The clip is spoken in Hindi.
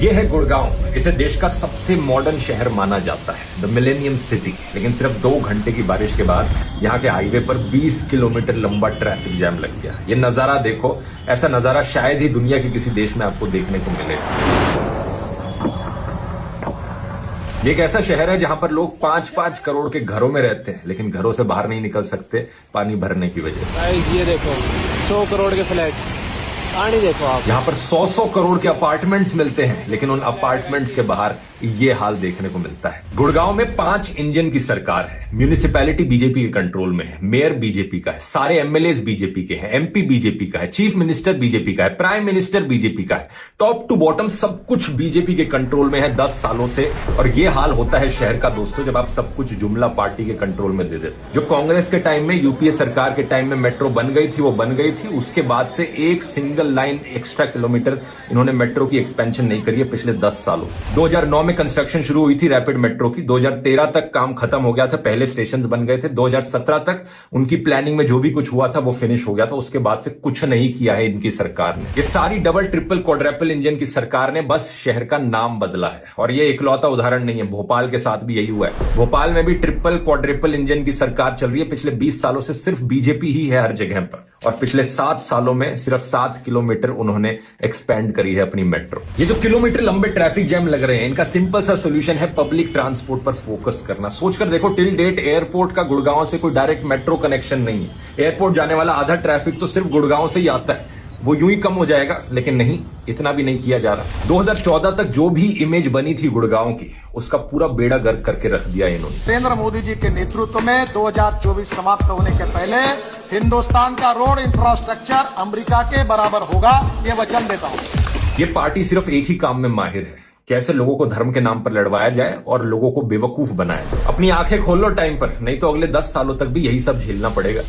ये है गुड़गांव। इसे देश का सबसे मॉडर्न शहर माना जाता है, द मिलेनियम सिटी। लेकिन सिर्फ 2 घंटे की बारिश के बाद यहाँ के हाईवे पर 20 किलोमीटर लंबा ट्रैफिक जैम लग गया। ये नजारा देखो, ऐसा नजारा शायद ही दुनिया के किसी देश में आपको देखने को मिले। ये एक ऐसा शहर है जहां पर लोग 5-5 करोड़ के घरों में रहते हैं, लेकिन घरों से बाहर नहीं निकल सकते पानी भरने की वजह से। ये देखो 100 करोड़ के फ्लैट, पानी देखो आप। यहाँ पर 100 करोड़ के अपार्टमेंट्स मिलते हैं, लेकिन उन अपार्टमेंट्स के बाहर ये हाल देखने को मिलता है। गुड़गांव में 5 इंजन की सरकार है। म्यूनिसिपैलिटी बीजेपी के कंट्रोल में है, मेयर बीजेपी का है, सारे एमएलए बीजेपी के हैं, एमपी बीजेपी का है, चीफ मिनिस्टर बीजेपी का है, प्राइम मिनिस्टर बीजेपी का है। टॉप टू बॉटम सब कुछ बीजेपी के कंट्रोल में है 10 सालों से। और ये हाल होता है शहर का दोस्तों, जब आप सब कुछ जुमला पार्टी के कंट्रोल में दे देते। जो कांग्रेस के टाइम में, यूपीए सरकार के टाइम में मेट्रो बन गई थी, वो बन गई थी। उसके बाद से एक सिंगल लाइन एक्स्ट्रा किलोमीटर इन्होंने मेट्रो की एक्सपेंशन नहीं करी है पिछले 10 सालों से। 2009 में कंस्ट्रक्शन शुरू हुई थी रैपिड मेट्रो की, 2013 तक काम खत्म हो गया था, पहले स्टेशंस बन गए थे। 2017 तक उनकी प्लानिंग में जो भी कुछ हुआ था वो फिनिश हो गया था। उसके बाद से कुछ नहीं किया है इनकी सरकार ने। ये सारी डबल ट्रिपल क्वाड्रपल इंजन की सरकार ने बस शहर का नाम बदला है। और ये इकलौता उदाहरण नहीं है, भोपाल के साथ भी यही हुआ है। भोपाल में भी ट्रिपल क्वाड्रपल इंजन की सरकार चल रही है। पिछले 20 सालों से सिर्फ बीजेपी ही है हर जगह पर, और पिछले 7 सालों में सिर्फ 7 किलोमीटर उन्होंने एक्सपेंड करी है अपनी मेट्रो। ये जो किलोमीटर लंबे ट्रैफिक जैम लग रहे हैं, इनका सिंपल सा सोल्यूशन है पब्लिक ट्रांसपोर्ट पर फोकस करना। सोचकर देखो, टिल डेट एयरपोर्ट का गुड़गांव से कोई डायरेक्ट मेट्रो कनेक्शन नहीं है। एयरपोर्ट जाने वाला आधा ट्रैफिक तो सिर्फ गुड़गांव से ही आता है। वो यूं ही कम हो जाएगा, लेकिन नहीं, इतना भी नहीं किया जा रहा। 2014 तक जो भी इमेज बनी थी गुड़गांव की, उसका पूरा बेड़ा गर्क करके रख दिया इन्होंने। नरेंद्र मोदी जी के नेतृत्व में 2024 समाप्त होने के पहले हिंदुस्तान का रोड इंफ्रास्ट्रक्चर अमेरिका के बराबर होगा, ये वचन देता हूं। ये पार्टी सिर्फ एक ही काम में माहिर है, कैसे लोगों को धर्म के नाम पर लड़वाया जाए और लोगों को बेवकूफ बनाया जाए। अपनी आंखें खोल लो टाइम पर, नहीं तो अगले 10 सालों तक भी यही सब झेलना पड़ेगा।